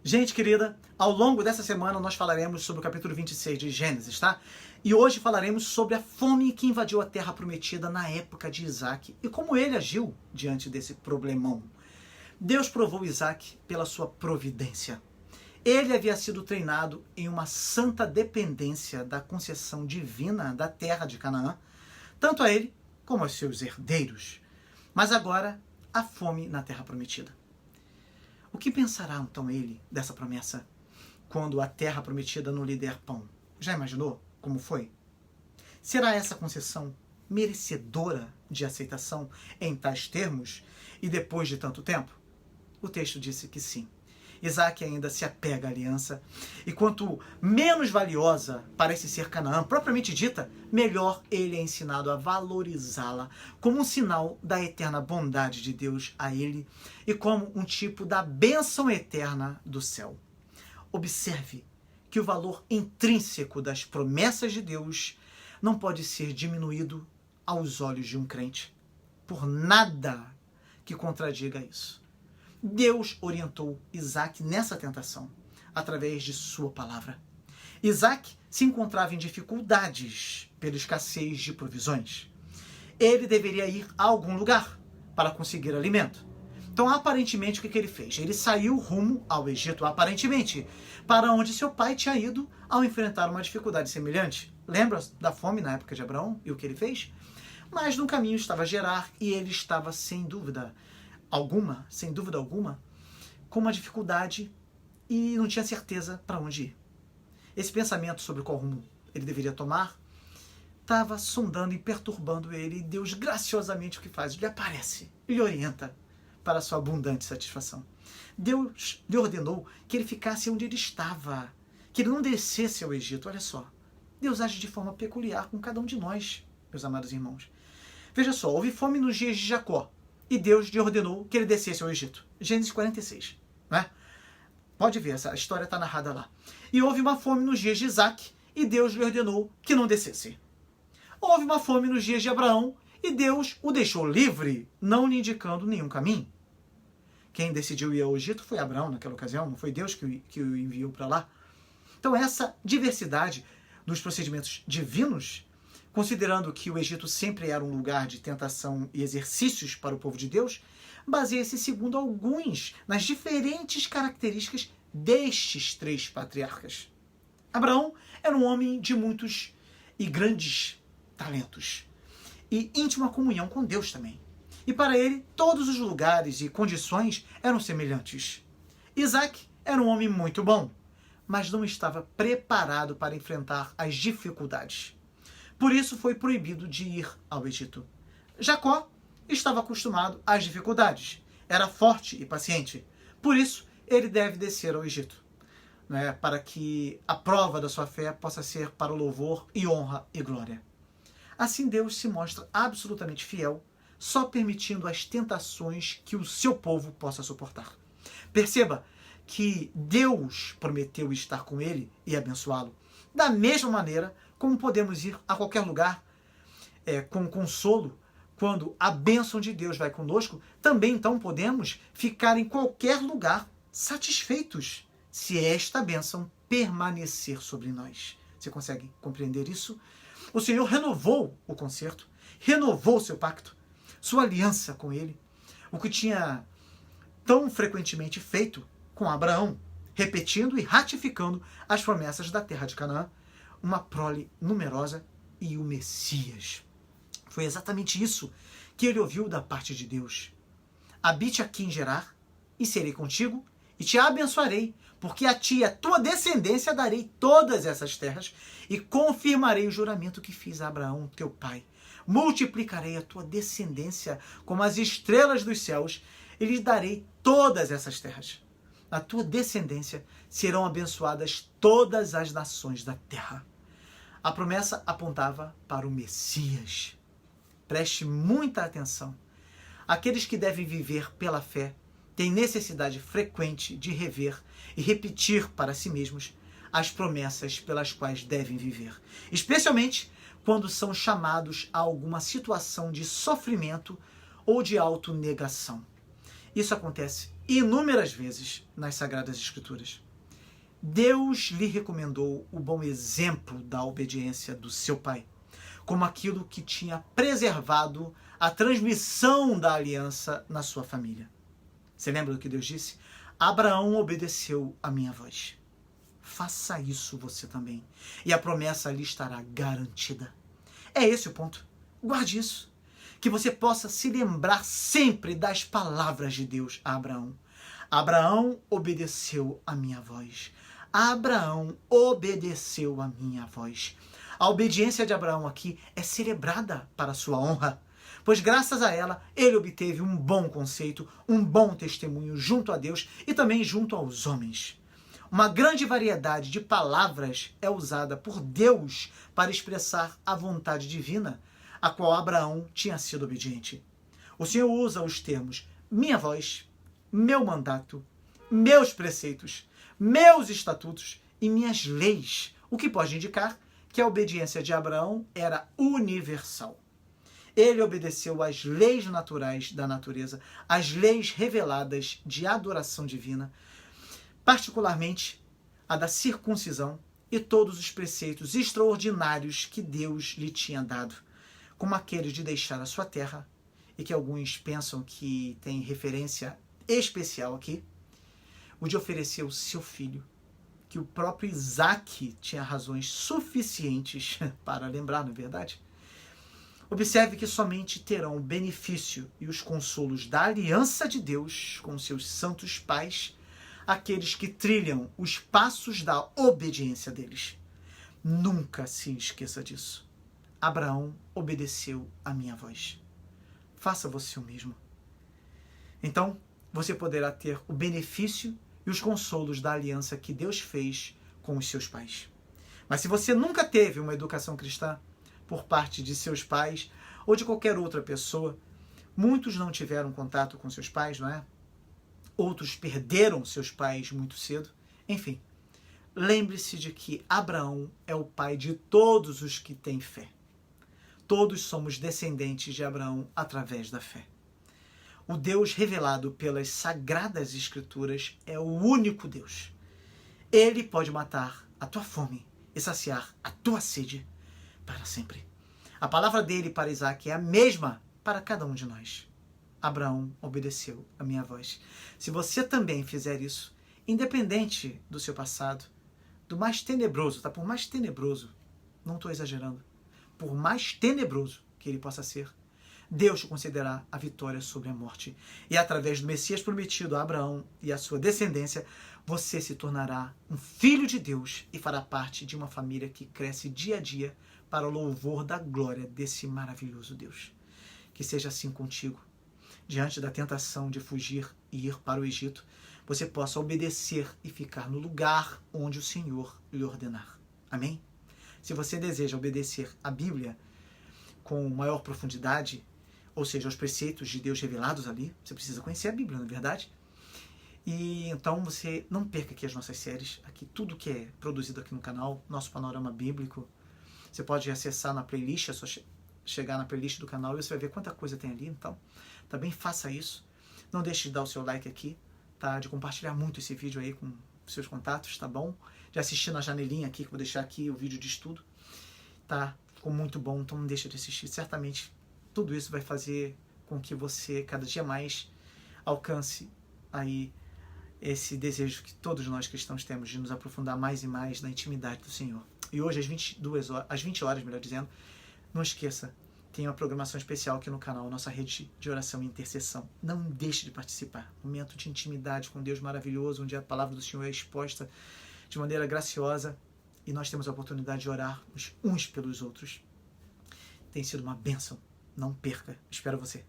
Gente querida, ao longo dessa semana nós falaremos sobre o capítulo 26 de Gênesis, tá? E hoje falaremos sobre a fome que invadiu a terra prometida na época de Isaac e como ele agiu diante desse problemão. Deus provou Isaac pela sua providência. Ele havia sido treinado em uma santa dependência da concessão divina da terra de Canaã, tanto a ele como aos seus herdeiros. Mas agora, há fome na terra prometida. O que pensará então ele dessa promessa quando a terra prometida não lhe der pão? Já imaginou como foi? Será essa concessão merecedora de aceitação em tais termos e depois de tanto tempo? O texto disse que sim. Isaac ainda se apega à aliança, e quanto menos valiosa parece ser Canaã, propriamente dita, melhor ele é ensinado a valorizá-la como um sinal da eterna bondade de Deus a ele e como um tipo da bênção eterna do céu. Observe que o valor intrínseco das promessas de Deus não pode ser diminuído aos olhos de um crente, por nada que contradiga isso. Deus orientou Isaac nessa tentação, através de sua palavra. Isaac se encontrava em dificuldades pela escassez de provisões. Ele deveria ir a algum lugar para conseguir alimento. Então, aparentemente, o que ele fez? Ele saiu rumo ao Egito, aparentemente, para onde seu pai tinha ido ao enfrentar uma dificuldade semelhante. Lembra da fome na época de Abraão e o que ele fez? Mas no caminho estava Gerar e ele estava, sem dúvida alguma, com uma dificuldade e não tinha certeza para onde ir. Esse pensamento sobre qual rumo ele deveria tomar estava sondando e perturbando ele, e Deus graciosamente o que faz? Lhe aparece e lhe orienta para a sua abundante satisfação. Deus lhe ordenou que ele ficasse onde ele estava, que ele não descesse ao Egito. Olha só, Deus age de forma peculiar com cada um de nós, meus amados irmãos. Veja só, houve fome nos dias de Jacó, e Deus lhe ordenou que ele descesse ao Egito. Gênesis 46. Né? Pode ver, essa história está narrada lá. E houve uma fome nos dias de Isaac, e Deus lhe ordenou que não descesse. Houve uma fome nos dias de Abraão, e Deus o deixou livre, não lhe indicando nenhum caminho. Quem decidiu ir ao Egito foi Abraão naquela ocasião, não foi Deus que o enviou para lá. Então essa diversidade dos procedimentos divinos, considerando que o Egito sempre era um lugar de tentação e exercícios para o povo de Deus, baseia-se, segundo alguns, nas diferentes características destes três patriarcas. Abraão era um homem de muitos e grandes talentos e íntima comunhão com Deus também. E para ele, todos os lugares e condições eram semelhantes. Isaac era um homem muito bom, mas não estava preparado para enfrentar as dificuldades. Por isso foi proibido de ir ao Egito. Jacó estava acostumado às dificuldades, era forte e paciente. Por isso, ele deve descer ao Egito, né, para que a prova da sua fé possa ser para o louvor e honra e glória. Assim Deus se mostra absolutamente fiel, só permitindo as tentações que o seu povo possa suportar. Perceba que Deus prometeu estar com ele e abençoá-lo. Da mesma maneira como podemos ir a qualquer lugar com consolo, quando a bênção de Deus vai conosco, também então podemos ficar em qualquer lugar satisfeitos, se esta bênção permanecer sobre nós. Você consegue compreender isso? O Senhor renovou o concerto, renovou seu pacto, sua aliança com ele, o que tinha tão frequentemente feito com Abraão, repetindo e ratificando as promessas da terra de Canaã, uma prole numerosa e o Messias. Foi exatamente isso que ele ouviu da parte de Deus. Habite aqui em Gerar, e serei contigo, e te abençoarei, porque a ti e a tua descendência darei todas essas terras, e confirmarei o juramento que fiz a Abraão, teu pai. Multiplicarei a tua descendência como as estrelas dos céus, e lhes darei todas essas terras. Na tua descendência serão abençoadas todas as nações da terra. A promessa apontava para o Messias. Preste muita atenção. Aqueles que devem viver pela fé têm necessidade frequente de rever e repetir para si mesmos as promessas pelas quais devem viver, especialmente quando são chamados a alguma situação de sofrimento ou de autonegação. Isso acontece inúmeras vezes nas Sagradas Escrituras. Deus lhe recomendou o bom exemplo da obediência do seu pai, como aquilo que tinha preservado a transmissão da aliança na sua família. Você lembra do que Deus disse? Abraão obedeceu a minha voz. Faça isso você também, e a promessa lhe estará garantida. É esse o ponto. Guarde isso. Que você possa se lembrar sempre das palavras de Deus a Abraão. Abraão obedeceu a minha voz. Abraão obedeceu a minha voz. A obediência de Abraão aqui é celebrada para a sua honra, pois graças a ela ele obteve um bom conceito, um bom testemunho junto a Deus e também junto aos homens. Uma grande variedade de palavras é usada por Deus para expressar a vontade divina, a qual Abraão tinha sido obediente. O Senhor usa os termos minha voz, meu mandato, meus preceitos, meus estatutos e minhas leis, o que pode indicar que a obediência de Abraão era universal. Ele obedeceu às leis naturais da natureza, às leis reveladas de adoração divina, particularmente a da circuncisão e todos os preceitos extraordinários que Deus lhe tinha dado, como aquele de deixar a sua terra, e que alguns pensam que tem referência especial aqui, o de oferecer o seu filho, que o próprio Isaac tinha razões suficientes para lembrar, não é verdade? Observe que somente terão o benefício e os consolos da aliança de Deus com seus santos pais aqueles que trilham os passos da obediência deles. Nunca se esqueça disso. Abraão obedeceu a minha voz. Faça você o mesmo. Então, você poderá ter o benefício e os consolos da aliança que Deus fez com os seus pais. Mas se você nunca teve uma educação cristã por parte de seus pais ou de qualquer outra pessoa, muitos não tiveram contato com seus pais, não é? Outros perderam seus pais muito cedo. Enfim, lembre-se de que Abraão é o pai de todos os que têm fé. Todos somos descendentes de Abraão através da fé. O Deus revelado pelas Sagradas Escrituras é o único Deus. Ele pode matar a tua fome e saciar a tua sede para sempre. A palavra dele para Isaac é a mesma para cada um de nós. Abraão obedeceu a minha voz. Se você também fizer isso, independente do seu passado, do mais tenebroso, tá? Por mais tenebroso, não estou exagerando, por mais tenebroso que ele possa ser, Deus te concederá a vitória sobre a morte. E através do Messias prometido a Abraão e a sua descendência, você se tornará um filho de Deus e fará parte de uma família que cresce dia a dia para o louvor da glória desse maravilhoso Deus. Que seja assim contigo. Diante da tentação de fugir e ir para o Egito, você possa obedecer e ficar no lugar onde o Senhor lhe ordenar. Amém? Se você deseja obedecer a Bíblia com maior profundidade, ou seja, os preceitos de Deus revelados ali, você precisa conhecer a Bíblia, não é verdade? E então você não perca aqui as nossas séries, aqui tudo que é produzido aqui no canal, nosso panorama bíblico. Você pode acessar na playlist, é só chegar na playlist do canal e você vai ver quanta coisa tem ali. Então, também faça isso. Não deixe de dar o seu like aqui, tá? De compartilhar muito esse vídeo aí com seus contatos, tá bom? De assistir na janelinha aqui, que eu vou deixar aqui o vídeo de estudo, tá? Ficou muito bom, então não deixe de assistir. Certamente tudo isso vai fazer com que você cada dia mais alcance aí esse desejo que todos nós cristãos temos de nos aprofundar mais e mais na intimidade do Senhor. E hoje às 20 horas, melhor dizendo, não esqueça, tem uma programação especial aqui no canal, nossa rede de oração e intercessão. Não deixe de participar. Momento de intimidade com Deus maravilhoso, onde a palavra do Senhor é exposta de maneira graciosa e nós temos a oportunidade de orar uns pelos outros. Tem sido uma bênção. Não perca. Espero você.